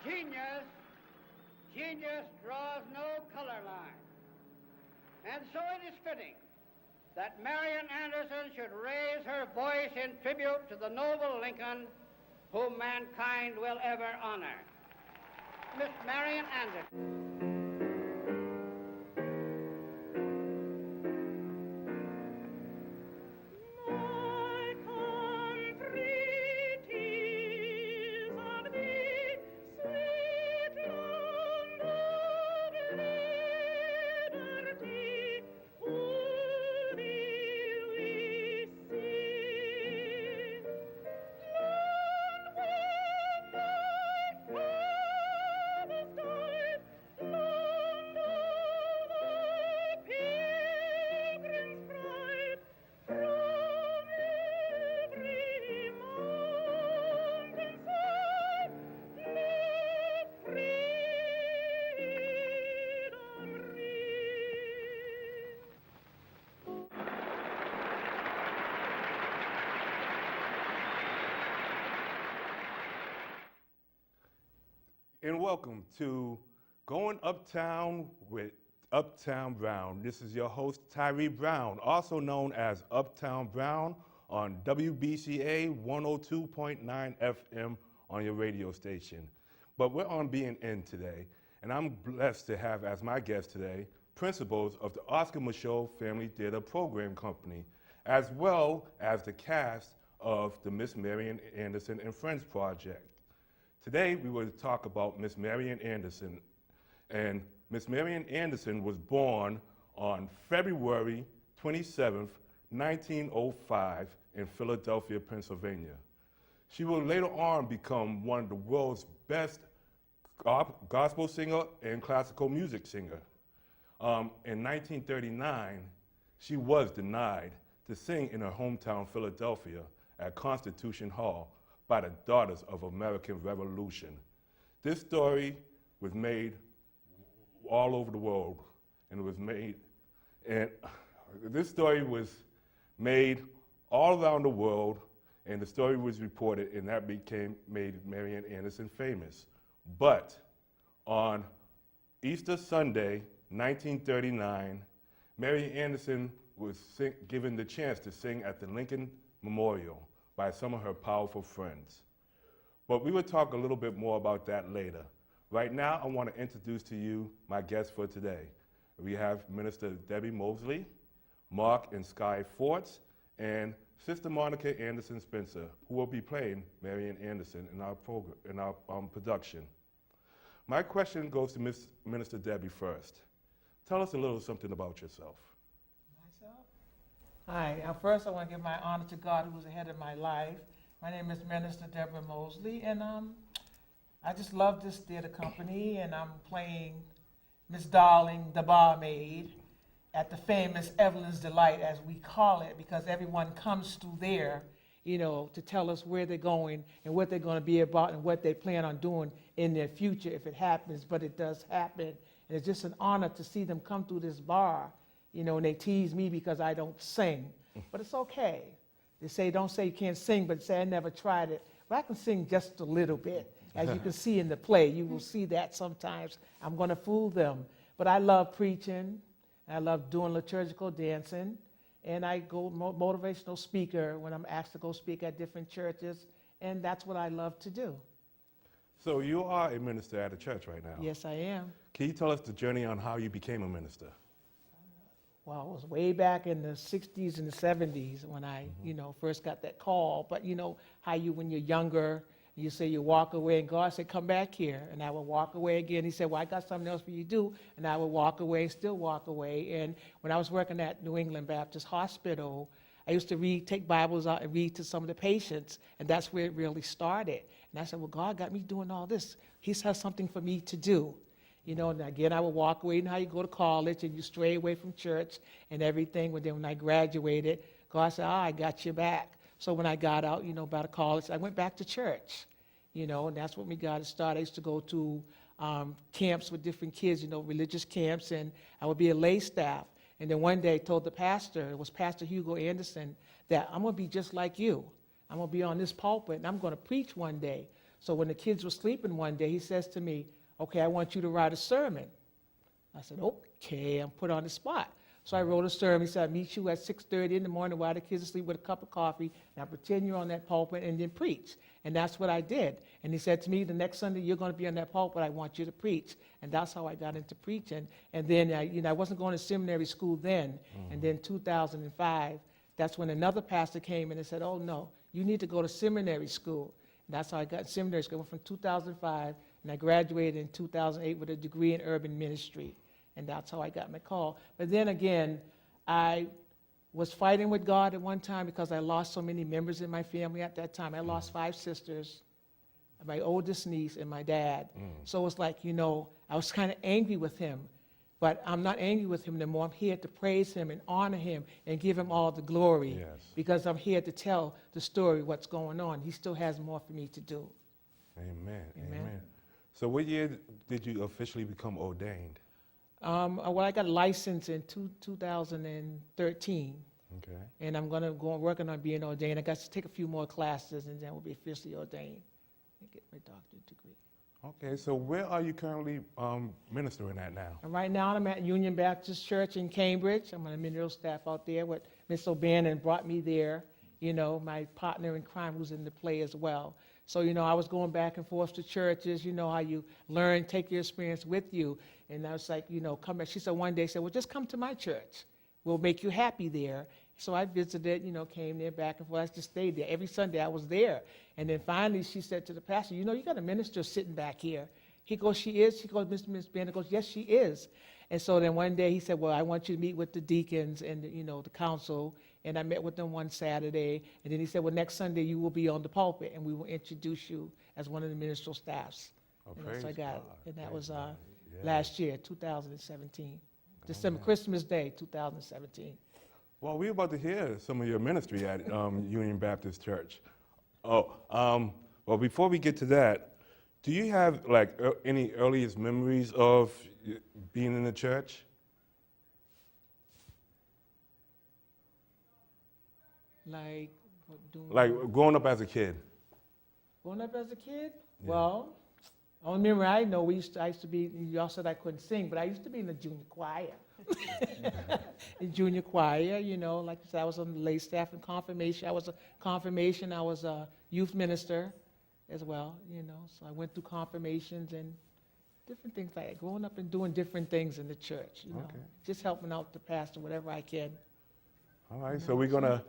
Genius draws no color line. And so it is fitting that Marian Anderson should raise her voice in tribute to the noble Lincoln whom mankind will ever honor. Miss Marian Anderson. And welcome to Going Uptown with Uptown Brown. This is your host, Tyree Brown, also known as Uptown Brown on WBCA 102.9 FM on your radio station. But we're on BNN today, and I'm blessed to have as my guest today principals of the Oscar Michaud Family Theater Program Company, as well as the cast of the Miss Marian Anderson and Friends Project. Today, we will talk about Miss Marian Anderson. And Miss Marian Anderson was born on February 27th, 1905 in Philadelphia, Pennsylvania. She will later on become one of the world's best gospel singer and classical music singer. In 1939, she was denied to sing in her hometown, Philadelphia, at Constitution Hall by the Daughters of American Revolution. This story was made all over the world, and this story was made all around the world, and the story was reported, and that made Marian Anderson famous. But on Easter Sunday, 1939, Marian Anderson was given the chance to sing at the Lincoln Memorial by some of her powerful friends. But we will talk a little bit more about that later. Right now, I want to introduce to you my guests for today. We have Minister Debbie Mosely, Mark and Sky Forts, and Sister Monica Anderson Spencer, who will be playing Marian Anderson in our program, in our production. My question goes to Minister Debbie first. Tell us a little something about yourself. Hi, first I want to give my honor to God who was ahead of my life. My name is Minister Deborah Mosely, and I just love this theater company, and I'm playing Miss Darling, the barmaid, at the famous Evelyn's Delight, as we call it, because everyone comes through there, you know, to tell us where they're going and what they're going to be about and what they plan on doing in their future if it happens, but it does happen. And it's just an honor to see them come through this bar. You know, and they tease me because I don't sing, but it's okay. They say, don't say you can't sing, but say I never tried it. But I can sing just a little bit. As you can see in the play, you will see that sometimes. I'm going to fool them. But I love preaching. I love doing liturgical dancing. And I go motivational speaker when I'm asked to go speak at different churches. And that's what I love to do. So you are a minister at a church right now. Yes, I am. Can you tell us the journey on how you became a minister? Well, it was way back in the 60s and the 70s when I, first got that call. But you know how when you're younger, you say you walk away, and God said, come back here. And I would walk away again. He said, well, I got something else for you to do. And I would walk away, still walk away. And when I was working at New England Baptist Hospital, I used to take Bibles out and read to some of the patients. And that's where it really started. And I said, well, God got me doing all this. He has something for me to do. You know, and again, I would walk away. You know how you go to college and you stray away from church and everything. But then when I graduated, God said, I got your back. So when I got out, out of college, I went back to church, and that's when we got it started. I used to go to camps with different kids, religious camps, and I would be a lay staff. And then one day I told the pastor, it was Pastor Hugo Anderson, that I'm going to be just like you. I'm going to be on this pulpit, and I'm going to preach one day. So when the kids were sleeping one day, he says to me, okay, I want you to write a sermon. I said, okay, I'm put on the spot. So I wrote a sermon. He said, I'll meet you at 6:30 in the morning while the kids are asleep with a cup of coffee. Now pretend you're on that pulpit and then preach. And that's what I did. And he said to me, the next Sunday you're going to be on that pulpit. I want you to preach. And that's how I got into preaching. And then I wasn't going to seminary school then. And then 2005, that's when another pastor came in and said, oh no, you need to go to seminary school. And that's how I got in seminary school. I went from 2005, and I graduated in 2008 with a degree in urban ministry. And that's how I got my call. But then again, I was fighting with God at one time because I lost so many members in my family at that time. I lost 5 sisters, my oldest niece, and my dad. So it's like, I was kind of angry with him. But I'm not angry with him anymore. I'm here to praise him and honor him and give him all the glory. Yes. Because I'm here to tell the story, what's going on. He still has more for me to do. Amen. Amen. So what year did you officially become ordained? Well, I got licensed in 2013, Okay. and I'm going to go working on being ordained. I got to take a few more classes, and then we'll be officially ordained and get my doctorate degree. Okay, so where are you currently ministering at now? And right now, I'm at Union Baptist Church in Cambridge. I'm on the ministerial staff out there with Miss O'Bannon brought me there, my partner in crime who's in the play as well. So, I was going back and forth to churches, how you learn, take your experience with you. And I was like, come back. She said one day, well, just come to my church. We'll make you happy there. So I visited, came there back and forth. I just stayed there. Every Sunday I was there. And then finally she said to the pastor, you got a minister sitting back here. He goes, she is? She goes, Miss Banner goes, yes, she is. And so then one day he said, well, I want you to meet with the deacons and, the council. And I met with them one Saturday. And then he said, well, next Sunday you will be on the pulpit and we will introduce you as one of the ministerial staffs. Oh, And praise so I got it. God. And that Praise was God. Yeah. last year, 2017. December, Christmas Day, 2017. Well, we're about to hear some of your ministry at Union Baptist Church. Well, before we get to that, do you have any earliest memories of being in the church? Like, what doing? Like growing up as a kid? Growing up as a kid? Yeah. Well, only memory I know, I used to be, y'all said I couldn't sing, but I used to be in the junior choir. In junior choir, like I said, I was on the lay staff in confirmation. I was a youth minister as well, So I went through confirmations and different things like that. Growing up and doing different things in the church, Okay. Just helping out the pastor, whatever I can. All right, so we're going to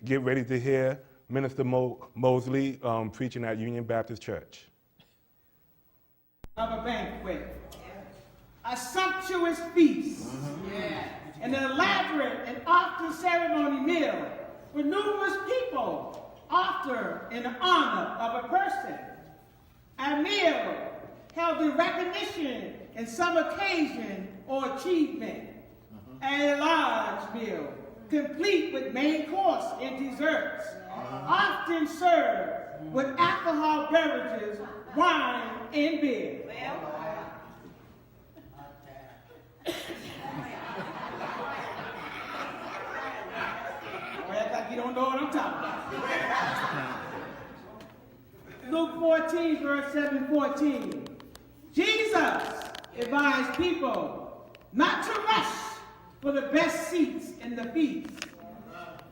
get ready to hear Minister Mosely preaching at Union Baptist Church. Of a banquet, a sumptuous feast, an elaborate and often ceremony meal with numerous people, often in honor of a person. A meal held in recognition in some occasion or achievement. A large meal, complete with main course and desserts, often served with alcohol beverages, wine, and beer. Act like you don't know what I'm talking about. Luke 14, verse 7-14. Jesus advised people not to rush for the best seats in the feast.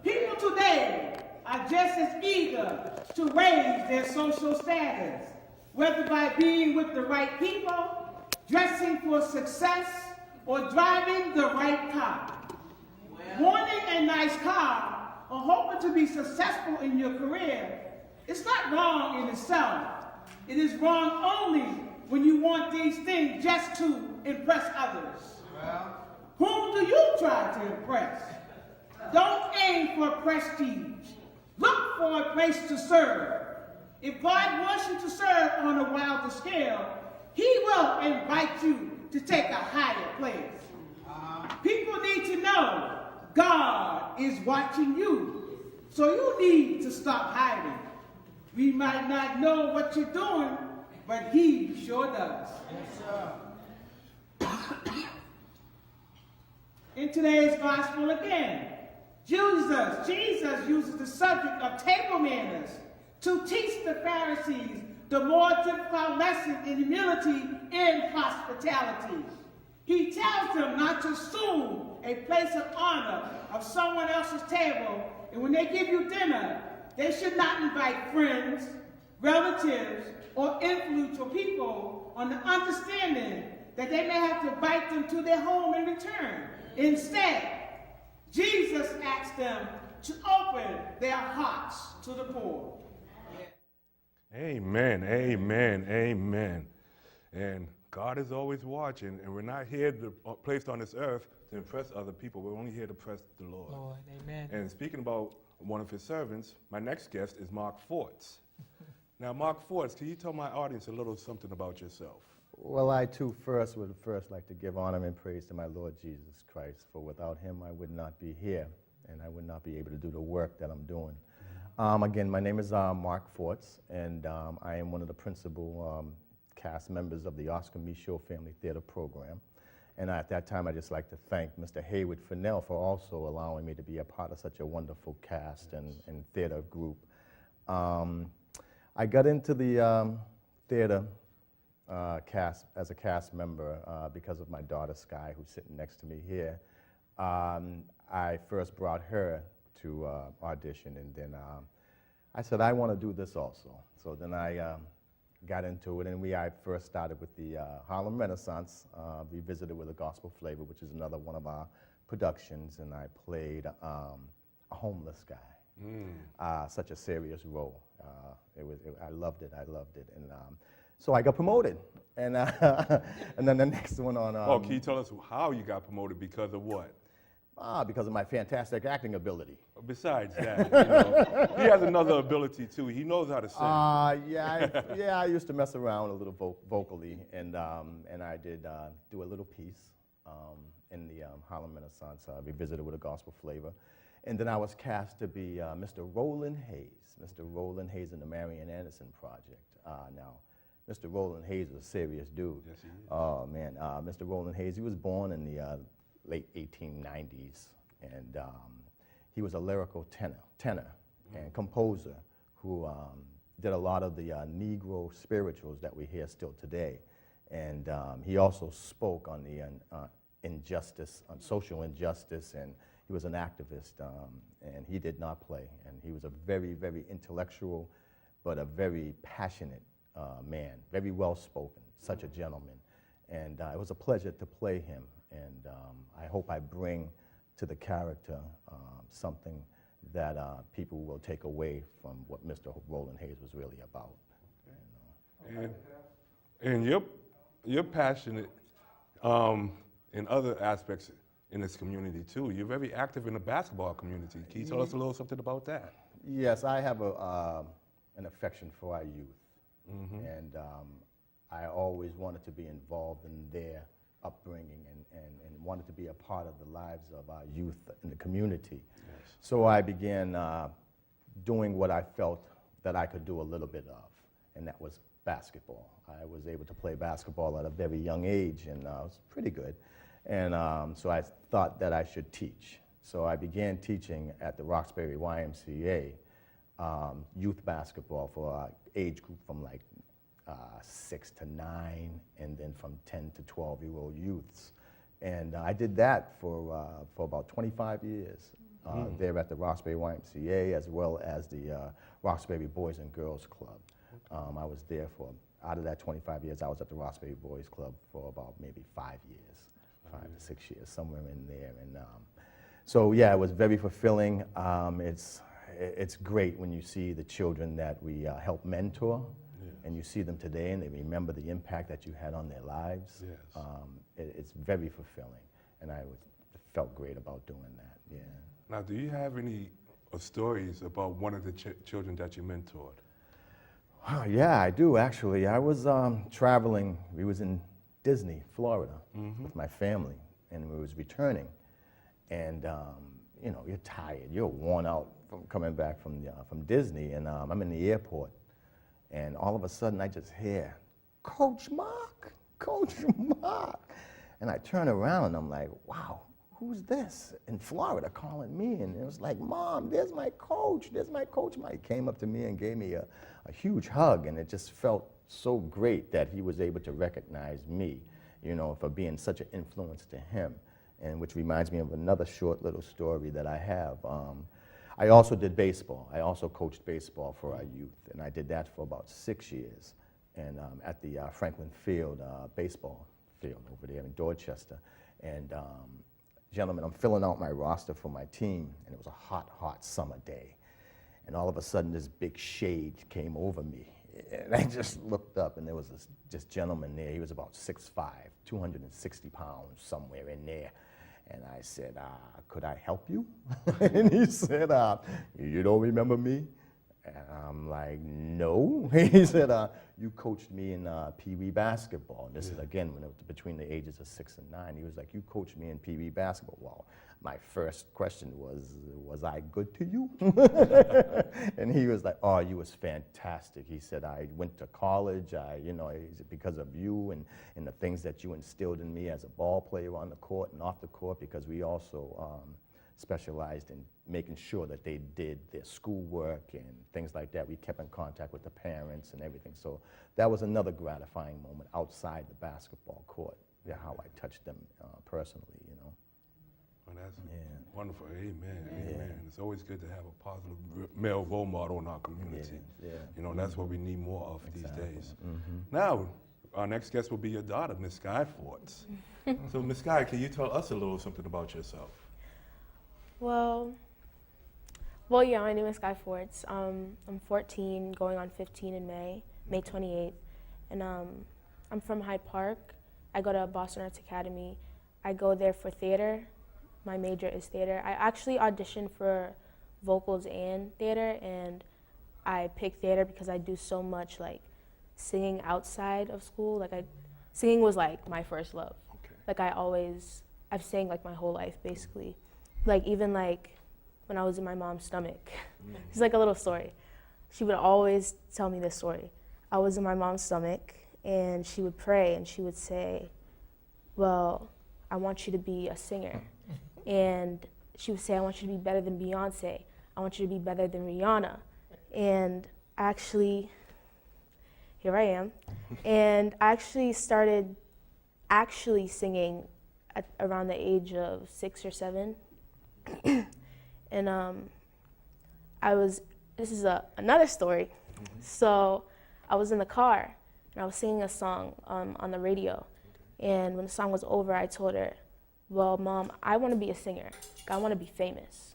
People today are just as eager to raise their social status, whether by being with the right people, dressing for success, or driving the right car. Wanting a nice car or hoping to be successful in your career, it's not wrong in itself. It is wrong only when you want these things just to impress others. Whom do you try to impress? Don't aim for prestige. Look for a place to serve. If God wants you to serve on a wilder scale, He will invite you to take a higher place. People need to know God is watching you, so you need to stop hiding. We might not know what you're doing, but He sure does. In today's gospel again, Jesus uses the subject of table manners to teach the Pharisees the more difficult lesson in humility and hospitality. He tells them not to assume a place of honor of someone else's table, and when they give you dinner, they should not invite friends, relatives, or influential people on the understanding that they may have to invite them to their home in return. Instead, Jesus asked them to open their hearts to the poor. Amen, amen, amen. And God is always watching, and we're not here placed on this earth to impress other people. We're only here to impress the Lord. Lord, amen. And speaking about one of his servants, my next guest is Mark Forts. Now, Mark Forts, can you tell my audience a little something about yourself? Well, I too would like to give honor and praise to my Lord Jesus Christ, for without him I would not be here, and I would not be able to do the work that I'm doing. Again, my name is Mark Forts, and I am one of the principal cast members of the Oscar Michaud Family Theater program. And at that time, I'd just like to thank Mr. Haywood Fennell for also allowing me to be a part of such a wonderful cast and theater group. I got into the theater cast as a cast member because of my daughter Sky, who's sitting next to me here. I first brought her to audition, and then I said, I want to do this also. So then I got into it, and I first started with the Harlem Renaissance, revisited with a gospel flavor, which is another one of our productions, and I played a homeless guy. Such a serious role. I loved it, and so I got promoted, and and then the next one on. Can you tell us how you got promoted? Because of what? Because of my fantastic acting ability. Besides that, you know, he has another ability too. He knows how to sing. I used to mess around a little vocally, and I did do a little piece in the Harlem Renaissance, revisited with a gospel flavor. And then I was cast to be Mr. Roland Hayes in the Marian Anderson project. Now, Mr. Roland Hayes was a serious dude. Yes, he is. Oh, man. Mr. Roland Hayes, he was born in the late 1890s, and he was a lyrical tenor and composer who did a lot of the Negro spirituals that we hear still today. And he also spoke on the injustice, on social injustice, and he was an activist, and he did not play. And he was a very, very intellectual, but a very passionate man, very well-spoken, such a gentleman. And it was a pleasure to play him. And I hope I bring to the character something that people will take away from what Mr. Roland Hayes was really about. And you're passionate in other aspects in this community too. You're very active in the basketball community. Can you tell us a little something about that? Yes, I have an affection for our youth. And I always wanted to be involved in their upbringing and wanted to be a part of the lives of our youth in the community. Yes. So I began doing what I felt that I could do a little bit of, and that was basketball. I was able to play basketball at a very young age, and I was pretty good. And so I thought that I should teach. So I began teaching at the Roxbury YMCA youth basketball for our age group from like 6 to 9, and then from 10 to 12-year-old youths. And I did that for about 25 years there at the Roxbury YMCA, as well as the Roxbury Boys and Girls Club. I was there out of that 25 years, I was at the Roxbury Boys Club for about maybe 5 years, 5 to 6 years, somewhere in there. And so yeah, it was very fulfilling. It's great when you see the children that we help mentor, and you see them today and they remember the impact that you had on their lives. Yes. It's very fulfilling, and I felt great about doing that, yeah. Now, do you have any stories about one of the children that you mentored? Yeah, I do, actually. I was traveling, we was in Disney, Florida, with my family, and we was returning. And, you know, you're tired, you're worn out from coming back from Disney, and I'm in the airport. And all of a sudden, I just hear, Coach Mark, Coach Mark. And I turn around, and I'm like, wow, who's this in Florida calling me? And it was like, Mom, there's my coach. Mike came up to me and gave me a huge hug, and it just felt so great that he was able to recognize me, you know, for being such an influence to him. And which reminds me of another short little story that I have. I also did baseball. I also coached baseball for our youth, and I did that for about 6 years. And at the Franklin Field baseball field over there in Dorchester. And gentlemen, I'm filling out my roster for my team, and it was a hot, hot summer day. And all of a sudden, this big shade came over me. And I just looked up, and there was this gentleman there. He was about 6'5", 260 pounds, somewhere in there. And I said, could I help you? And he said, you don't remember me? And I'm like, no. He said, you coached me in Pee Wee basketball. And this is, again, when it was between the ages of 6 and 9. He was like, you coached me in Pee Wee basketball. Well, my first question was I good to you? And he was like, oh, you was fantastic. He said, I went to college, because of you and the things that you instilled in me as a ball player on the court and off the court, because we also specialized in making sure that they did their schoolwork and things like that. We kept in contact with the parents and everything. So that was another gratifying moment outside the basketball court, how I touched them personally, you know. Well, that's wonderful. Amen. Amen. It's always good to have a positive male role model in our community. You know, that's what we need more of these days. Now, our next guest will be your daughter, Miss Sky Forts. So, Miss Sky, can you tell us a little something about yourself? Well, yeah, my name is Sky Forts. I'm 14, going on 15 in May 28th. And I'm from Hyde Park. I go to Boston Arts Academy. I go there for theater. My major is theater. I actually auditioned for vocals and theater, and I picked theater because I do so much like singing outside of school. Singing was like my first love. Okay. Like I've sang like my whole life basically. Like even like when I was in my mom's stomach. It's like a little story. She would always tell me this story. I was in my mom's stomach and she would pray and she would say, well, I want you to be a singer. And she would say, I want you to be better than Beyonce. I want you to be better than Rihanna. And actually, here I am. And I actually started singing at around the age of 6 or 7. And this is another story. So I was in the car and I was singing a song on the radio. And when the song was over, I told her, well, Mom, I want to be a singer. I want to be famous.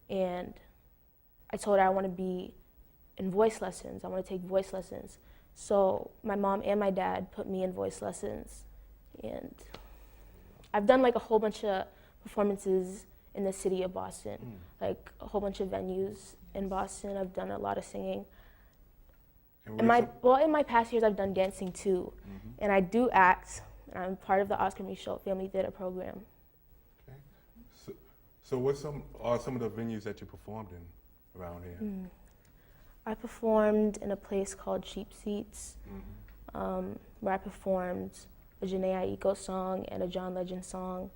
And I told her I want to be in voice lessons. I want to take voice lessons. So my mom and my dad put me in voice lessons. And I've done like a whole bunch of performances in the city of Boston, like a whole bunch of venues in Boston. I've done a lot of singing. In my past years, I've done dancing too. And I do act. And I'm part of the Oscar Michaud Family Theater program. Okay. So what are some of the venues that you performed in around here? I performed in a place called Cheap Seats, where I performed a Janae Aiko song and a John Legend song.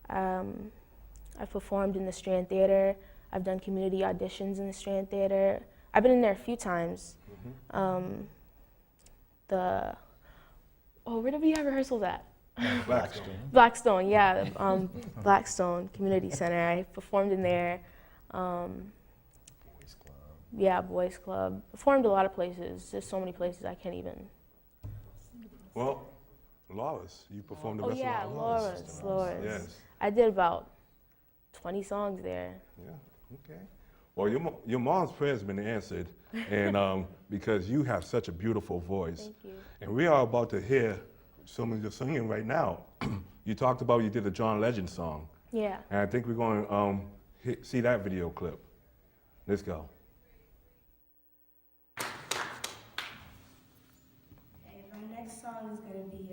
I've performed in the Strand Theater. I've done community auditions in the Strand Theater. I've been in there a few times. Where did we have rehearsals at? Blackstone, yeah. Blackstone Community Center. I performed in there. Boys Club. Yeah, Boys Club. Performed a lot of places. There's so many places I can't even. Well, Laura's. You performed the rest of Laura's. Yes. I did about 20 songs there. Yeah, okay. Well, your mom's prayers have been answered, and because you have such a beautiful voice. Thank you. And we are about to hear some of your singing right now. You talked about you did a John Legend song. Yeah. And I think we're going to see that video clip. Let's go. Okay, my next song is going to be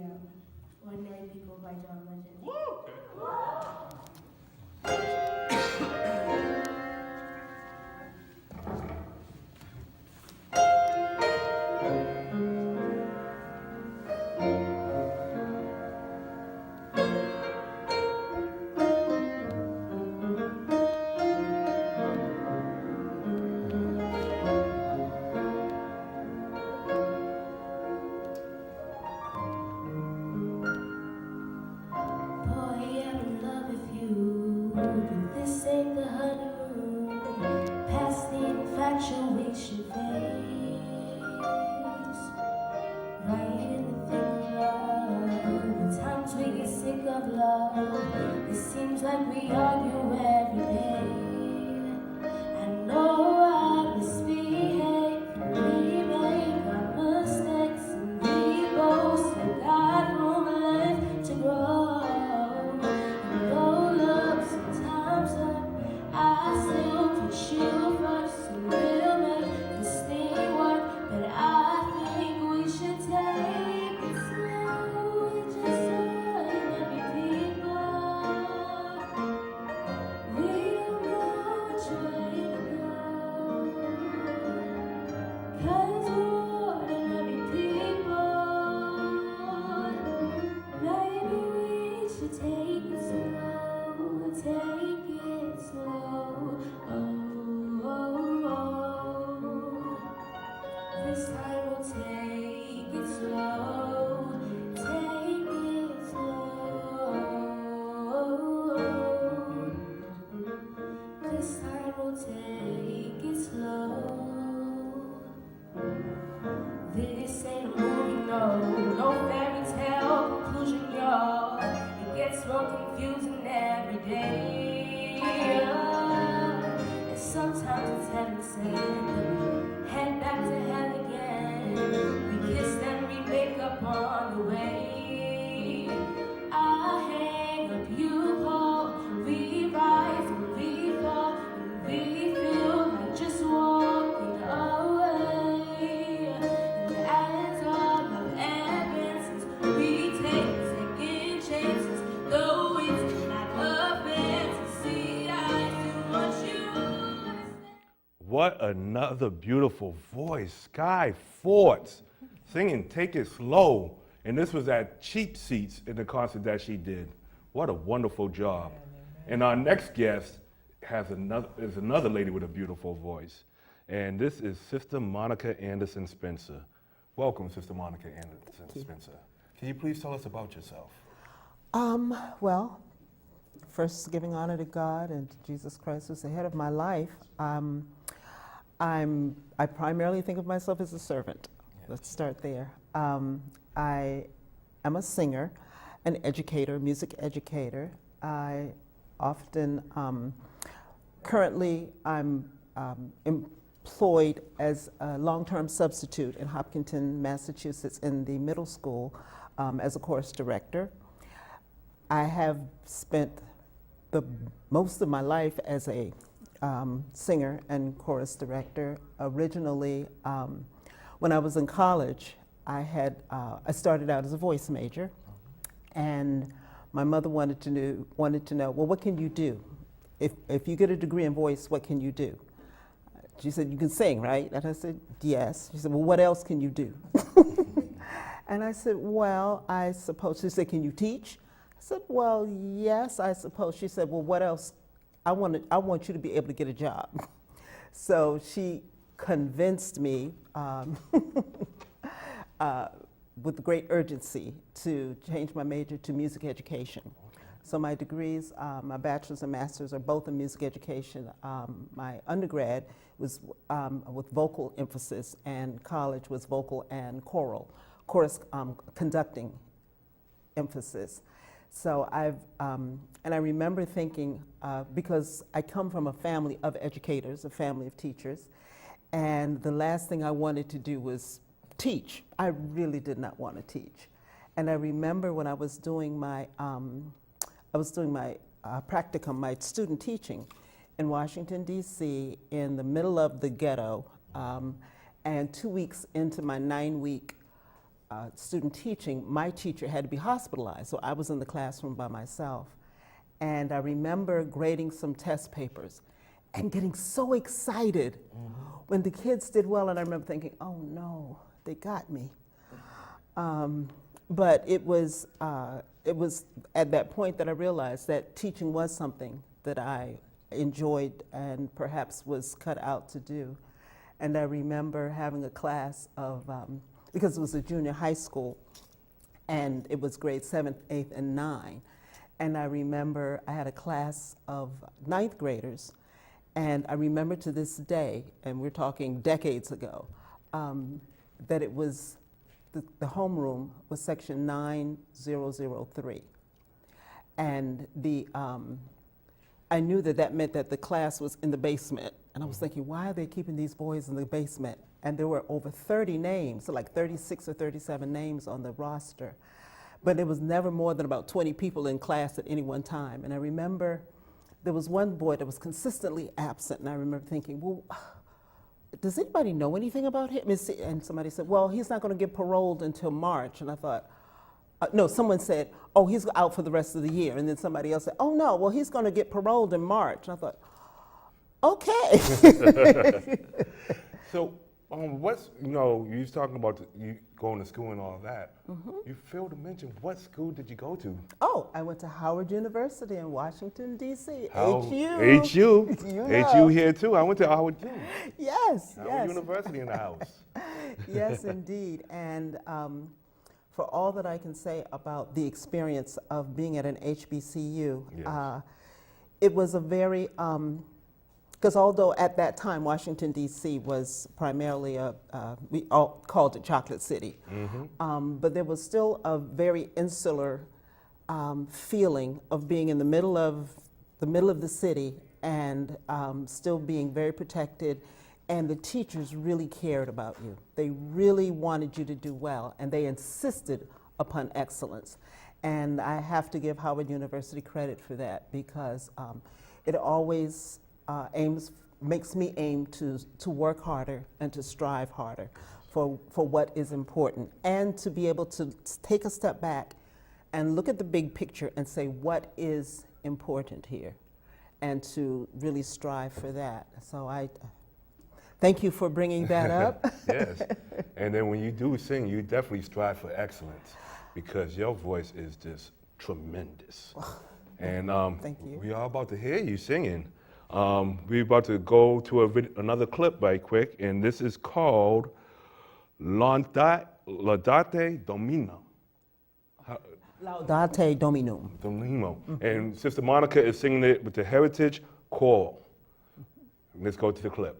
Ordinary People by John Legend. This ain't the honeymoon, past the infatuation phase. Right in the thick of love, the times we get sick of love. It seems like we argue every day. I know I misbehave, we make our mistakes, and we both still got room left to grow. And though love sometimes hurt, I still put you first, and we'll make this thing work. But I think we should take it slow, just ordinary people. We don't know which way to go, 'cause we're ordinary people. Maybe we should take it slow, take it slow. Oh, oh, oh. This time we'll take it slow, take it slow. This time we'll take it slow. This ain't a movie, no fairy tale conclusion, y'all. It gets more confusing every day. And sometimes it's heaven sent, head back to hell again. We kiss and we make up on the way. I hang up, you call, we rise and we fall, and we feel like just walking away. And as our love advances, we take second chances, though it's not a fantasy. I still want you to stay. What another beautiful voice. Sky Forts singing Take It Slow. And this was at Cheap Seats in the concert that she did. What a wonderful job. And our next guest is another lady with a beautiful voice. And this is Sister Monica Anderson Spencer. Welcome, Sister Monica Anderson Spencer. Can you please tell us about yourself? Well, first giving honor to God and to Jesus Christ, who's the head of my life. I primarily think of myself as a servant. Yes. Let's start there. I am a singer, an educator, music educator. I often, currently I'm employed as a long-term substitute in Hopkinton, Massachusetts in the middle school as a chorus director. I have spent the most of my life as a singer and chorus director. Originally, when I was in college, I started out as a voice major, and my mother wanted to know, well, what can you do? If you get a degree in voice, what can you do? She said, you can sing, right? And I said, yes. She said, well, what else can you do? And I said, well, I suppose. She said, can you teach? I said, well, yes, I suppose. She said, well, what else? I want you to be able to get a job. So she convinced me with great urgency to change my major to music education. So my degrees, my bachelor's and master's are both in music education. My undergrad was with vocal emphasis, and college was vocal and chorus conducting emphasis. So and I remember thinking, because I come from a family of educators, a family of teachers, and the last thing I wanted to do was teach. I really did not want to teach. And I remember when I was doing my practicum, my student teaching in Washington, D.C., in the middle of the ghetto, and 2 weeks into my 9-week student teaching, my teacher had to be hospitalized, so I was in the classroom by myself. And I remember grading some test papers and getting so excited when the kids did well, and I remember thinking, oh no, they got me. But it was at that point that I realized that teaching was something that I enjoyed and perhaps was cut out to do. And I remember having a class of, because it was a junior high school, and it was grades 7th, 8th, and 9. And I remember I had a class of ninth graders, and I remember to this day, and we're talking decades ago, that it was the homeroom was section 9003. And I knew that that meant that the class was in the basement. And I was thinking, why are they keeping these boys in the basement? And there were over 30 names, so like 36 or 37 names on the roster. But it was never more than about 20 people in class at any one time. And I remember there was one boy that was consistently absent. And I remember thinking, well, does anybody know anything about him? And somebody said, well, he's not going to get paroled until March. And I thought, no, someone said, oh, he's out for the rest of the year. And then somebody else said, oh, no, well, he's going to get paroled in March. And I thought, okay. So, what's, you know, you was talking about you going to school and all that. You failed to mention, what school did you go to? Oh, I went to Howard University in Washington, D.C. HU. You know. HU here too. I went to Howard too. Yes, Howard yes. University in the house. Yes, indeed. And for all that I can say about the experience of being at an HBCU, Yes. it was a very, because although at that time Washington, D.C. was primarily we all called it Chocolate City, but there was still a very insular feeling of being in the middle of the city and still being very protected. And the teachers really cared about you. They really wanted you to do well, and they insisted upon excellence. And I have to give Howard University credit for that, because it always makes me aim to work harder and to strive harder for what is important, and to be able to take a step back and look at the big picture and say, what is important here, and to really strive for that. So I thank you for bringing that up. Yes. And then when you do sing, you definitely strive for excellence, because your voice is just tremendous. And Thank you. we are about to hear you singing. We're about to go to another clip right quick, and this is called Laudate Domino. Laudate Dominum. Domino. And Sister Monica is singing it with the Heritage Choral. Let's go to the clip.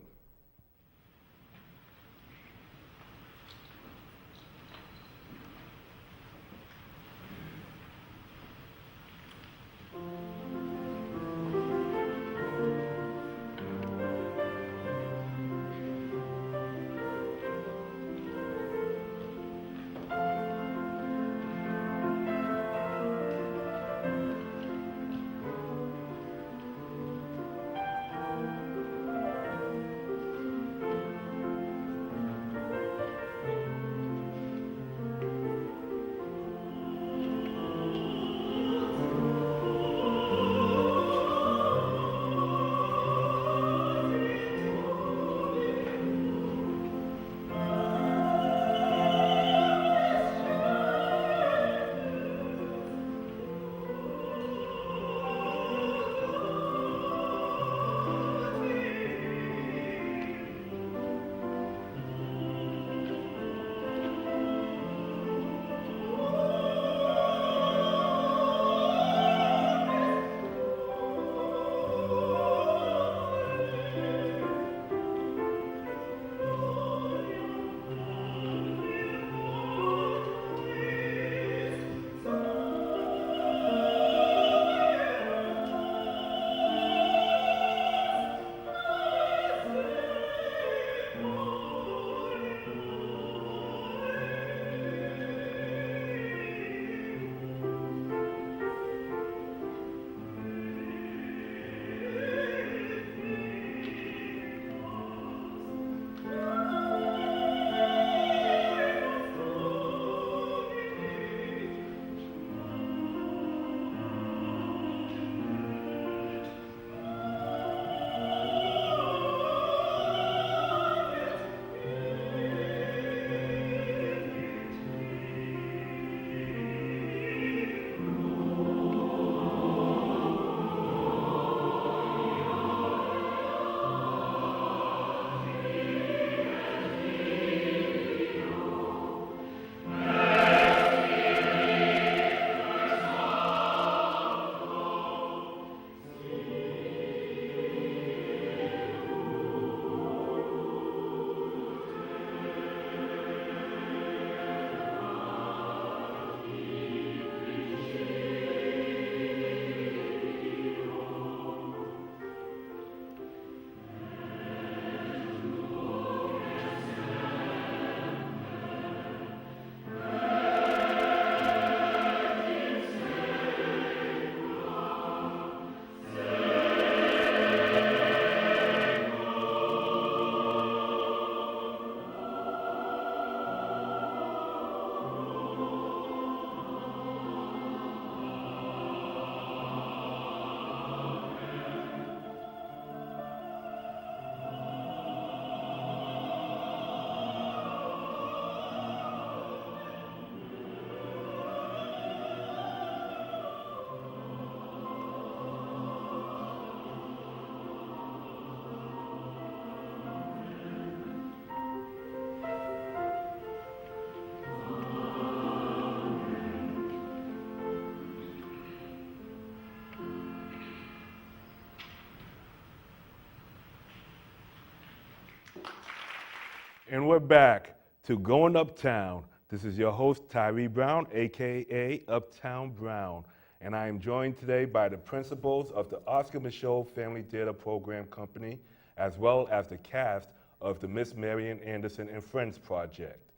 And we're back to Going Uptown. This is your host, Tyree Brown, AKA Uptown Brown. And I am joined today by the principals of the Oscar Michaud Family Theater Program Company, as well as the cast of the Miss Marian Anderson and Friends Project.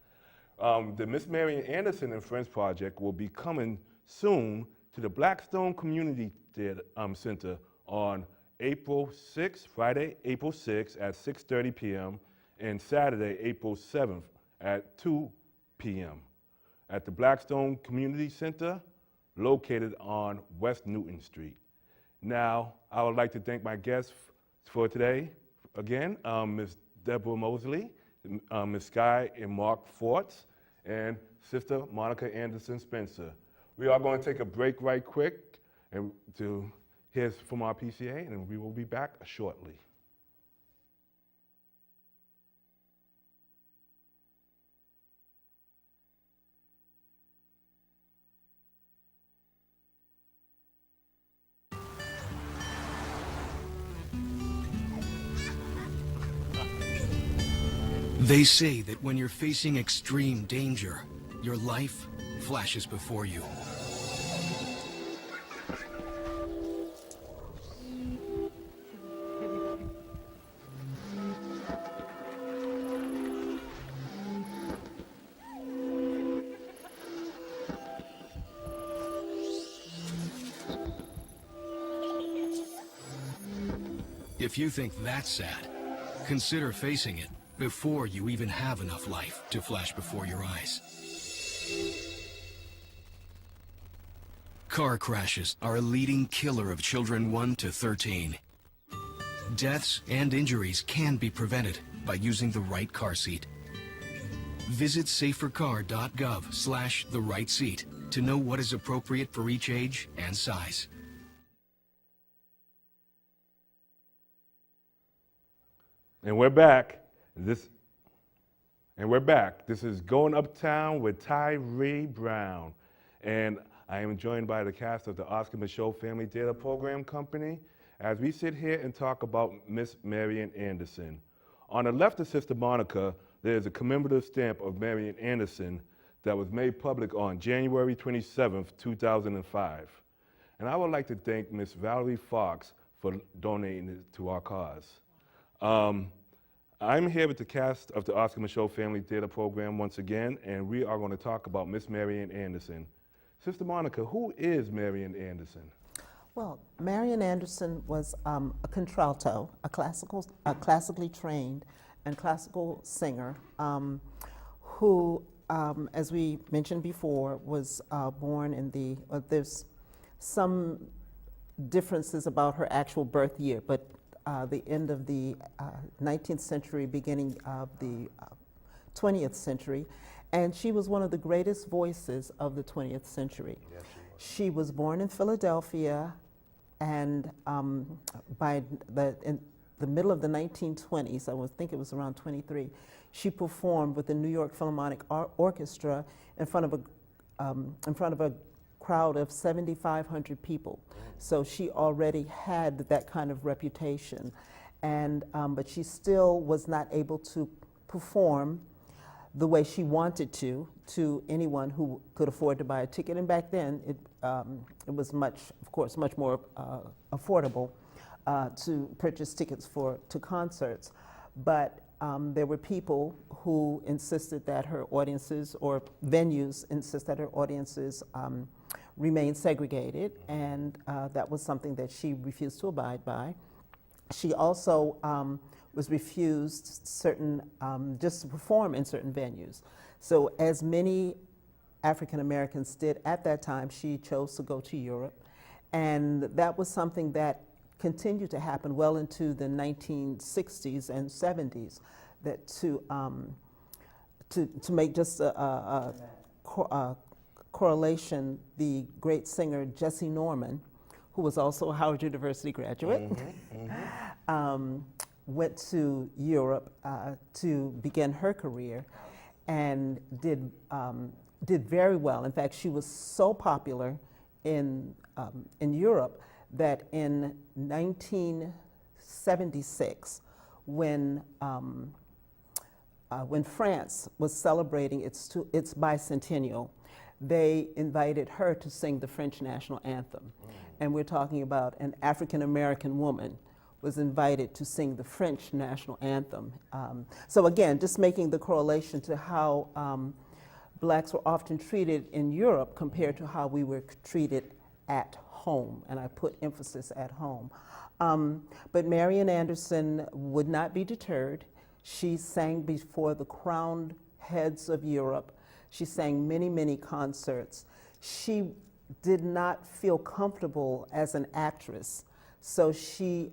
The Miss Marian Anderson and Friends Project will be coming soon to the Blackstone Community Theater, Center on April 6th, Friday, April 6th at 6:30 p.m. and Saturday, April 7th at 2 p.m. at the Blackstone Community Center located on West Newton Street. Now, I would like to thank my guests for today. Again, Ms. Deborah Mosely, Ms. Sky and Mark Forts, and Sister Monica Anderson Spencer. We are going to take a break right quick and to hear from our PCA, and we will be back shortly. They say that when you're facing extreme danger, your life flashes before you. If you think that's sad, consider facing it before you even have enough life to flash before your eyes. Car crashes are a leading killer of children 1 to 13. Deaths and injuries can be prevented by using the right car seat. Visit safercar.gov/the-right-seat to know what is appropriate for each age and size. And we're back. This is Going Uptown with Tyree Brown. And I am joined by the cast of the Oscar Michaud Family Theater Program Company as we sit here and talk about Miss Marian Anderson. On the left of Sister Monica, there is a commemorative stamp of Marian Anderson that was made public on January 27th, 2005. And I would like to thank Miss Valerie Fox for donating it to our cause. I'm here with the cast of the Oscar Michaud Family Theater Program once again, and we are going to talk about Miss Marian Anderson. Sister Monica, who is Marian Anderson? Well, Marian Anderson was a contralto, a classically trained and classical singer who, as we mentioned before, was born in the, there's some differences about her actual birth year, but the end of the 19th century, beginning of the 20th century, and she was one of the greatest voices of the 20th century. Yes, she was born in Philadelphia, and by in the middle of the 1920s, I would think it was around 23, she performed with the New York Philharmonic Orchestra in front of a crowd of 7,500 people. So she already had that kind of reputation, and but she still was not able to perform the way she wanted to anyone who could afford to buy a ticket. And back then, it was much more affordable to purchase tickets to concerts. But there were people who insisted that her audiences, or venues insist that her audiences remain segregated, and that was something that she refused to abide by. She also was refused certain, just to perform in certain venues. So as many African Americans did at that time, she chose to go to Europe, and that was something that continued to happen well into the 1960s and 70s. That to make just a correlation, the great singer Jessie Norman, who was also a Howard University graduate, went to Europe to begin her career, and did very well. In fact, she was so popular in Europe that in 1976, when when France was celebrating its bicentennial, they invited her to sing the French national anthem. And we're talking about an African American woman was invited to sing the French national anthem. So again, just making the correlation to how blacks were often treated in Europe compared to how we were treated at home, and I put emphasis at home. But Marian Anderson would not be deterred. She sang before the crowned heads of Europe. She sang many, many concerts. She did not feel comfortable as an actress. So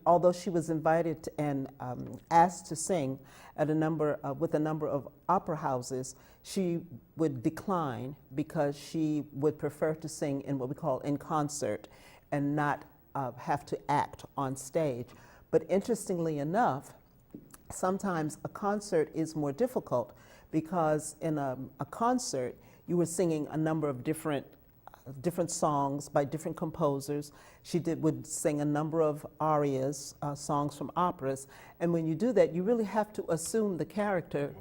although she was invited and asked to sing at with a number of opera houses, she would decline because she would prefer to sing in what we call in concert and not have to act on stage. But interestingly enough, sometimes a concert is more difficult because in a concert, you were singing a number of different songs by different composers. She would sing a number of arias, songs from operas, and when you do that, you really have to assume the character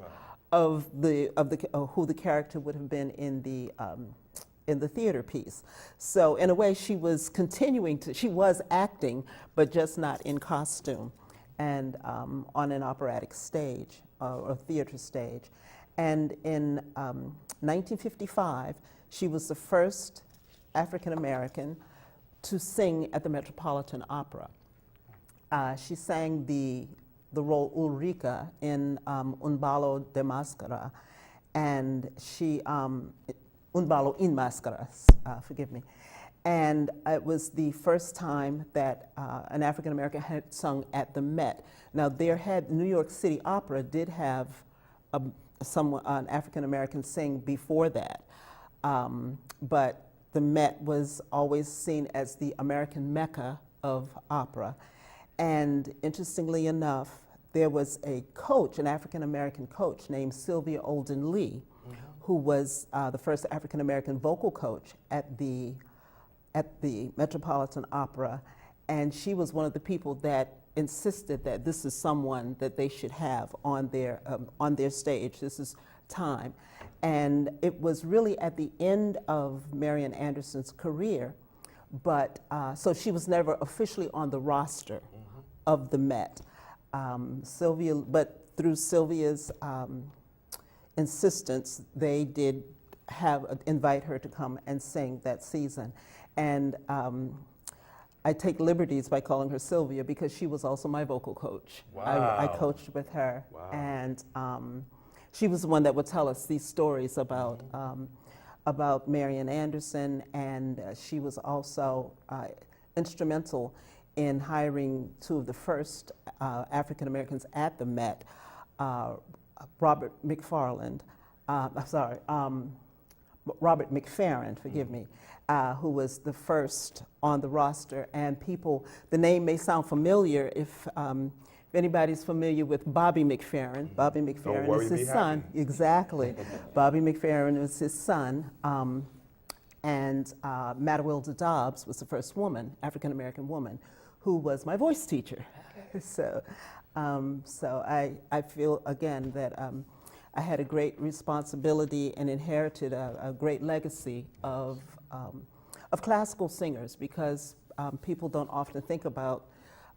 of who the character would have been in the theater piece. So in a way, she was acting, but just not in costume and on an operatic stage or theater stage. And in 1955, she was the first African American to sing at the Metropolitan Opera. She sang the role Ulrica in Un ballo de maschera, and she Un ballo in maschera, forgive me. And it was the first time that an African American had sung at the Met. Now, New York City Opera did have an African American sing before that, but the Met was always seen as the American Mecca of opera. And interestingly enough, there was a coach, an African American coach named Sylvia Olden Lee, who was the first African American vocal coach at the Metropolitan Opera, and she was one of the people that insisted that this is someone that they should have on their stage. This is time. And it was really at the end of Marian Anderson's career, but so she was never officially on the roster of the Met. But through Sylvia's insistence, they did invite her to come and sing that season. And I take liberties by calling her Sylvia because she was also my vocal coach. Wow. I coached with her. Wow. And she was the one that would tell us these stories about Marian Anderson, and she was also instrumental in hiring two of the first African Americans at the Met, Robert McFarland, Robert McFerrin, forgive me, who was the first on the roster. And the name may sound familiar if anybody's familiar with Bobby McFerrin. Bobby McFerrin is his son. Exactly. Bobby McFerrin was his son. And Matilda Dobbs was the first woman, African American woman, who was my voice teacher. So I feel again that I had a great responsibility and inherited a great legacy of classical singers, because people don't often think about,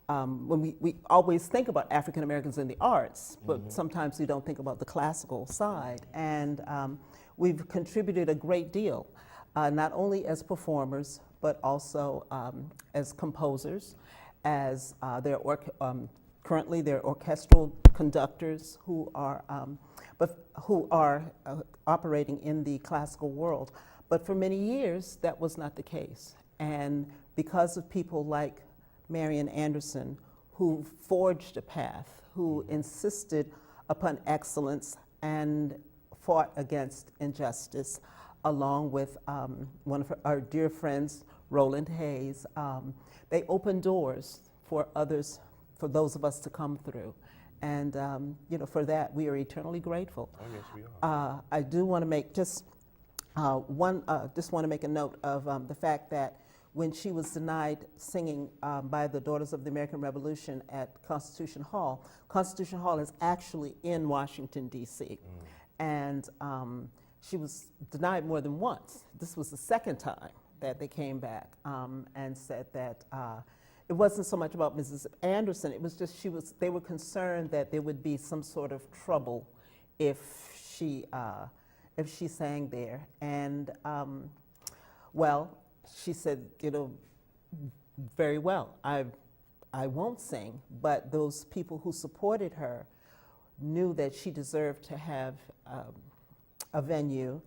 when we always think about African Americans in the arts, but sometimes we don't think about the classical side. And we've contributed a great deal, not only as performers, but also as composers, as currently they're orchestral conductors who are operating in the classical world. But for many years, that was not the case. And because of people like Marian Anderson, who forged a path, who insisted upon excellence and fought against injustice, along with one of our dear friends, Roland Hayes, they opened doors for others, for those of us to come through. And for that, we are eternally grateful. Oh, yes, we are. I do want to make want to make a note of the fact that when she was denied singing by the Daughters of the American Revolution at Constitution Hall. Constitution Hall is actually in Washington, D.C. And she was denied more than once. This was the second time that they came back and said that it wasn't so much about Mrs. Anderson, it was just they were concerned that there would be some sort of trouble if she sang there. And well, she said, you know, very well, I won't sing, but those people who supported her knew that she deserved to have a venue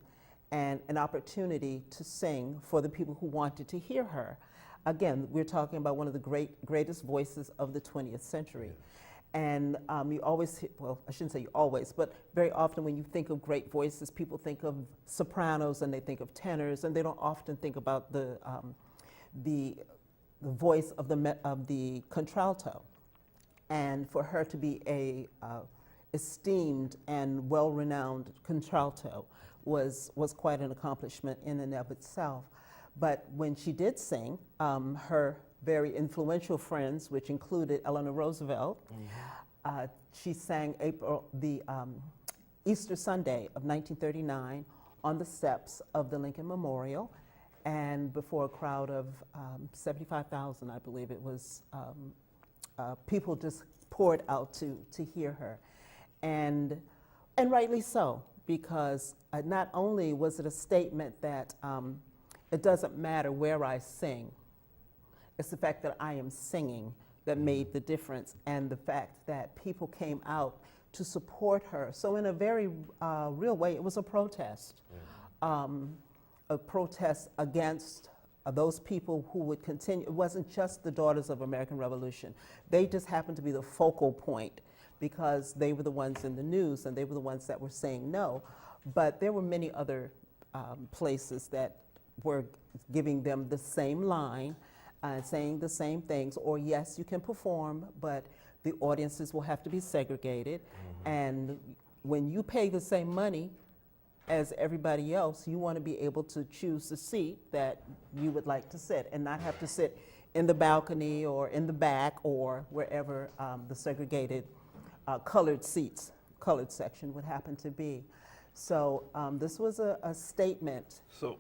and an opportunity to sing for the people who wanted to hear her. Again, we're talking about one of the greatest voices of the 20th century. And you always, well, I shouldn't say you always, but very often when you think of great voices, people think of sopranos and they think of tenors, and they don't often think about the voice of the contralto. And for her to be a esteemed and well-renowned contralto was quite an accomplishment in and of itself. But when she did sing, her very influential friends, which included Eleanor Roosevelt, she sang the Easter Sunday of 1939 on the steps of the Lincoln Memorial, and before a crowd of 75,000, I believe it was, people just poured out to hear her. And rightly so, because not only was it a statement that it doesn't matter where I sing, it's the fact that I am singing that made the difference, and the fact that people came out to support her. So in a very real way, it was a protest. A protest against those people who would continue. It wasn't just the Daughters of American Revolution. They just happened to be the focal point because they were the ones in the news and they were the ones that were saying no. But there were many other places that were giving them the same line, saying the same things, or yes, you can perform, but the audiences will have to be segregated. And when you pay the same money as everybody else, you want to be able to choose the seat that you would like to sit and not have to sit in the balcony or in the back or wherever the segregated colored section would happen to be. So this was a statement. So,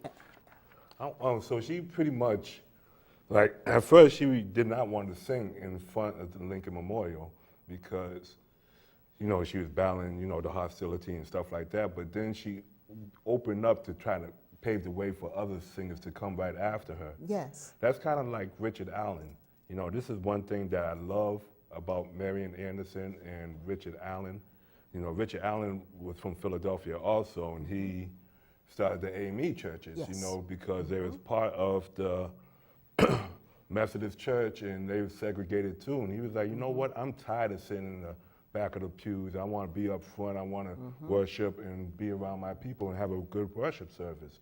so she pretty much, like, at first she did not want to sing in front of the Lincoln Memorial because, you know, she was battling, you know, the hostility and stuff like that, but then she opened up to try to pave the way for other singers to come right after her. Yes. That's kind of like Richard Allen. You know, this is one thing that I love about Marian Anderson and Richard Allen. You know, Richard Allen was from Philadelphia also, and he started the AME churches, Yes. you know, because they was part of the Methodist church and they were segregated too. And he was like, you know what, I'm tired of sitting in the back of the pews. I want to be up front. I want to worship and be around my people and have a good worship service.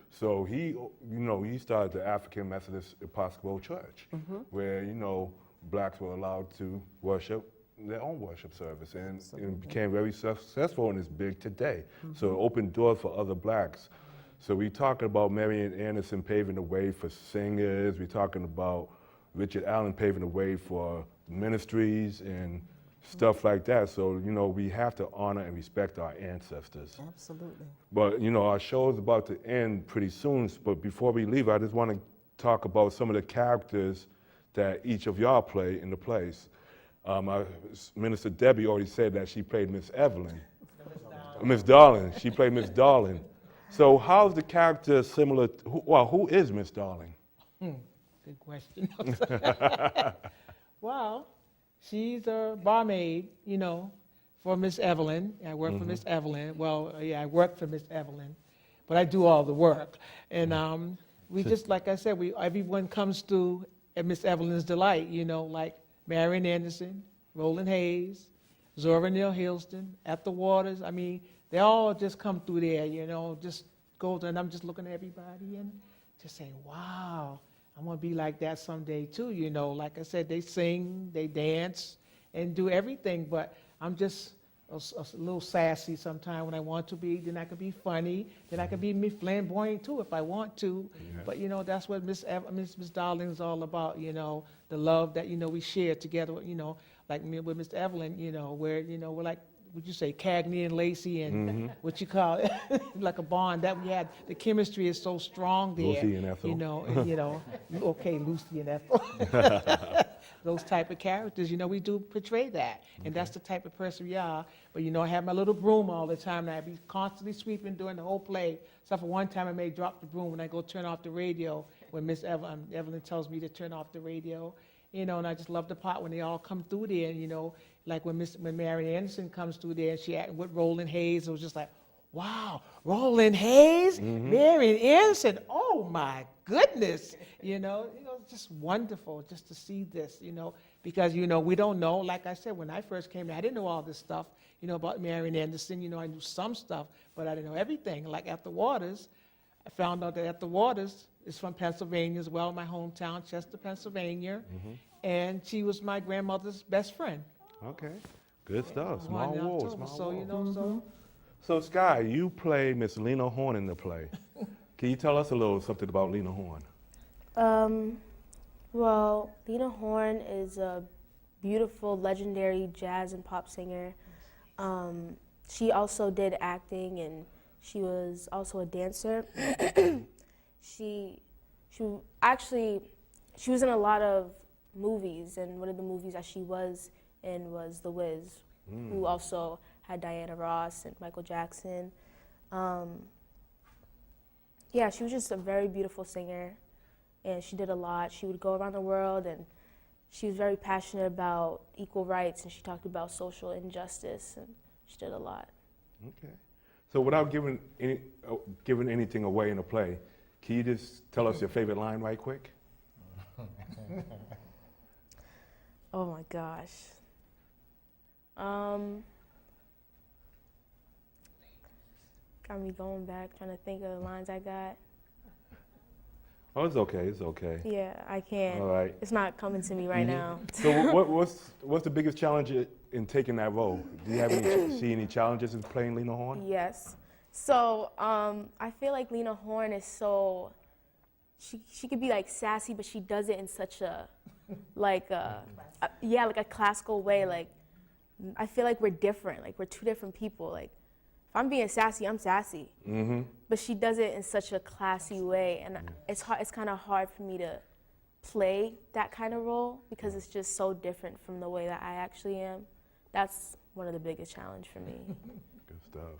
So he, you know, he started the African Methodist Episcopal Church, where, you know, blacks were allowed to worship their own worship service, and it became very successful and is big today. So it opened doors for other blacks. So we talking about Marian Anderson paving the way for singers. We're talking about Richard Allen paving the way for ministries and stuff like that. So, you know, we have to honor and respect our ancestors. Absolutely. But, you know, our show is about to end pretty soon. But before we leave, I just want to talk about some of the characters that each of y'all play in the plays. Minister Debbie already said that she played Miss Evelyn. Miss Darling. She played Miss Darling. So how's the character similar? Who is Miss Darling? Good question. Well, she's a barmaid, you know, for Miss Evelyn. I work for Miss Evelyn. Well, yeah, I work for Miss Evelyn, but I do all the work. And we just, like I said, everyone comes through at Miss Evelyn's delight, you know, like Marian Anderson, Roland Hayes, Zora Neale Hurston, At the Waters. I mean, they all just come through there, you know, just go there, and I'm just looking at everybody and just saying, wow, I'm gonna be like that someday too, you know. Like I said, they sing, they dance, and do everything, but I'm just a little sassy sometimes when I want to be. Then I can be funny. Then I can be flamboyant too if I want to. Yeah. But that's what Miss Darling is all about. The love that we share together. Like me with Miss Evelyn. Where we're like, would you say, Cagney and Lacey and what you call it, like a bond that we had. The chemistry is so strong there. Lucy and Ethel. Okay, Lucy and Ethel. Those type of characters, we do portray that. And that's the type of person we are. But, I have my little broom all the time, and I be constantly sweeping during the whole play. Except for one time I may drop the broom when I go turn off the radio, when Miss Evelyn tells me to turn off the radio. And I just love the part when they all come through there, like when Marian Anderson comes through there and she acted with Roland Hayes, it was just like, wow, Roland Hayes, Marian Anderson, oh my goodness, just wonderful just to see this, because, we don't know, like I said, when I first came here, I didn't know all this stuff, about Marian Anderson, I knew some stuff, but I didn't know everything. Like at the Waters, I found out that at the Waters is from Pennsylvania as well, my hometown, Chester, Pennsylvania, and she was my grandmother's best friend. Okay, good stuff. Small world, small world. So, So, Sky, you play Miss Lena Horne in the play. Can you tell us a little something about Lena Horne? Well, Lena Horne is a beautiful, legendary jazz and pop singer. She also did acting, and she was also a dancer. She was in a lot of movies, and one of the movies that she was in was The Wiz, who also had Diana Ross and Michael Jackson. She was just a very beautiful singer, and she did a lot. She would go around the world, and she was very passionate about equal rights, and she talked about social injustice, and she did a lot. Okay. So without giving anything away in the play, can you just tell us your favorite line right quick? Oh my gosh. Got me going back, trying to think of the lines I got. Oh, it's okay, it's okay. Yeah, I can. All right. It's not coming to me right now. So what's the biggest challenge in taking that role? Do you have see any challenges in playing Lena Horne? Yes. So I feel like Lena Horne is so, she could be like sassy, but she does it in such a, like a classical way. Like, I feel like we're different. Like, we're two different people. Like, if I'm being sassy, I'm sassy. But she does it in such a classy way, and it's kind of hard for me to play that kind of role because it's just so different from the way that I actually am. That's one of the biggest challenge for me. Good stuff.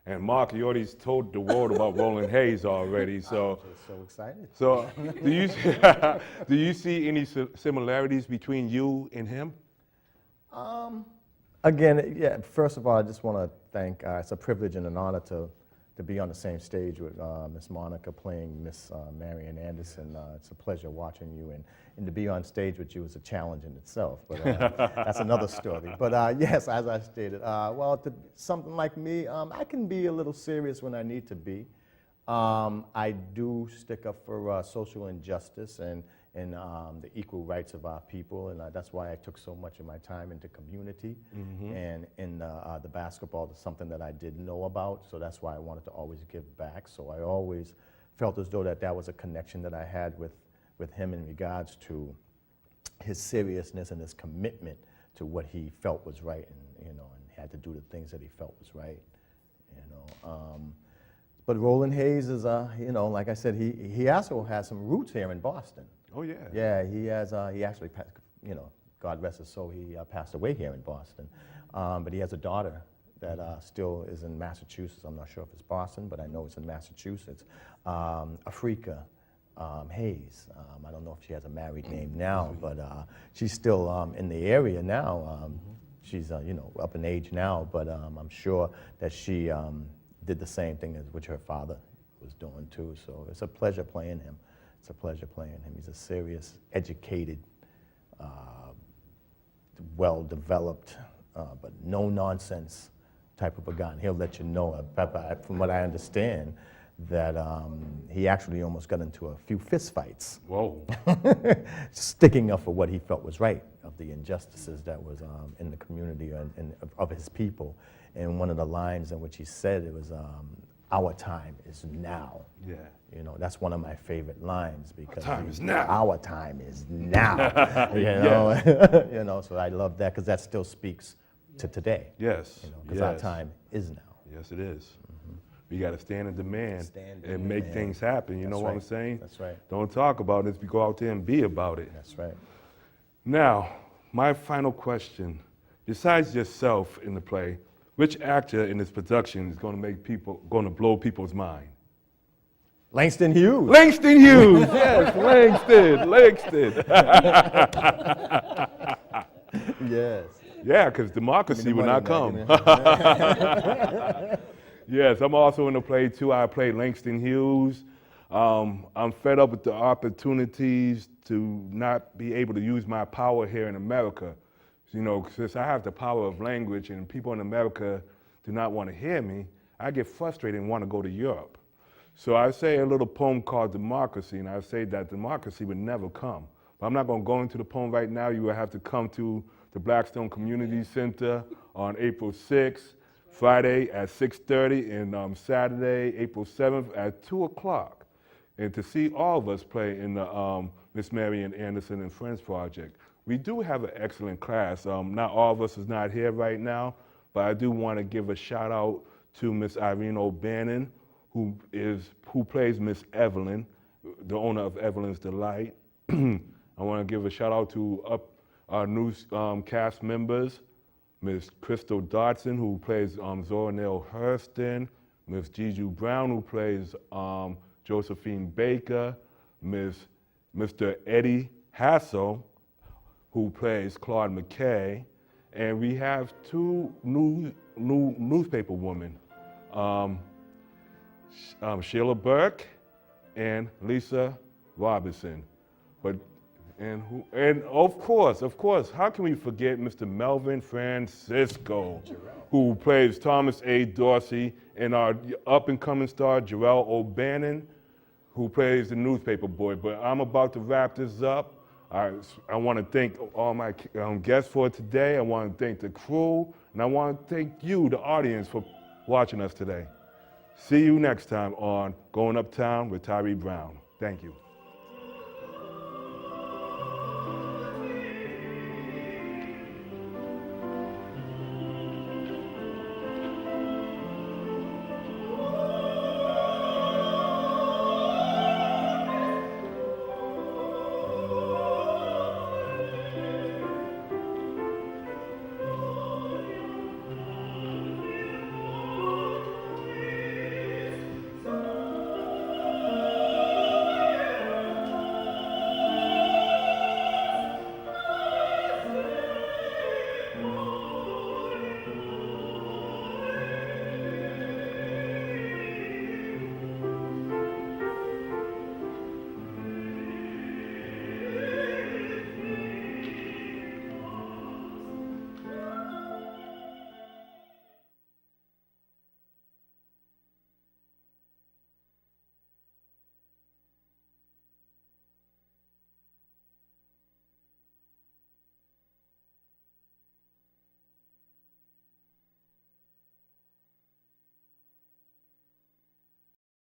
And Mark, you already told the world about Roland Hayes already, so. I'm just so excited. So, do you see any similarities between you and him? Again, yeah, first of all, I just want to thank, it's a privilege and an honor to be on the same stage with Miss Monica playing Miss Marian Anderson. It's a pleasure watching you, and to be on stage with you is a challenge in itself, but that's another story. But yes, as I stated, something like me, I can be a little serious when I need to be. I do stick up for social injustice and the equal rights of our people, and that's why I took so much of my time into community, and in the basketball is something that I didn't know about, so that's why I wanted to always give back. So I always felt as though that was a connection that I had with him in regards to his seriousness and his commitment to what he felt was right, and had to do the things that he felt was right, But Roland Hayes is, like I said, he also has some roots here in Boston. Oh, yeah. Yeah, he has, he actually, God rest his soul, he passed away here in Boston. But he has a daughter that still is in Massachusetts. I'm not sure if it's Boston, but I know it's in Massachusetts. Africa Hayes. I don't know if she has a married name now, but she's still in the area now. She's, up in age now, but I'm sure that she did the same thing as which her father was doing too. So it's a pleasure playing him. It's a pleasure playing him. He's a serious, educated, well-developed, but no-nonsense type of a guy. And he'll let you know, from what I understand, that he actually almost got into a few fist fights. Whoa. Sticking up for what he felt was right, of the injustices that was in the community and of his people. And one of the lines in which he said it was, "Our time is now." Yeah. You know, that's one of my favorite lines because time is now. Our time is now. You know, you know. So I love that because that still speaks to today. Yes. You know, because our time is now. Yes, it is. We got to stand in demand and make demand. things happen. You That's know what right. I'm saying? That's right. Don't talk about it. We go out there and be about it. That's right. Now, my final question: besides yourself in the play, which actor in this production is going to blow people's mind? Langston Hughes. Langston Hughes. Yes, Langston. Yes. Yeah, because democracy will not come. Yes, I'm also in the play too. I play Langston Hughes. I'm fed up with the opportunities to not be able to use my power here in America. You know, since I have the power of language and people in America do not want to hear me, I get frustrated and want to go to Europe. So I say a little poem called Democracy, and I say that democracy would never come. But I'm not going to go into the poem right now. You will have to come to the Blackstone Community Center on April 6th, Friday at 6:30, and Saturday, April 7th at 2 o'clock. And to see all of us play in the Miss Marian Anderson and Friends Project. We do have an excellent class. Not all of us is not here right now, but I do want to give a shout out to Miss Irene O'Bannon, who plays Miss Evelyn, the owner of Evelyn's Delight. I want to give a shout out to our new cast members, Miss Crystal Dodson, who plays Zoranelle Hurston, Miss Juju Brown, who plays Josephine Baker, Mr. Eddie Hassel, who plays Claude McKay, and we have two new newspaper women, Sheila Burke and Lisa Robinson. And of course, how can we forget Mr. Melvin Francisco, who plays Thomas A. Dorsey, and our up-and-coming star, Jarrell O'Bannon, who plays the newspaper boy. But I'm about to wrap this up. I want to thank all my guests for today. I want to thank the crew, and I want to thank you, the audience, for watching us today. See you next time on Going Uptown with Tyree Brown. Thank you.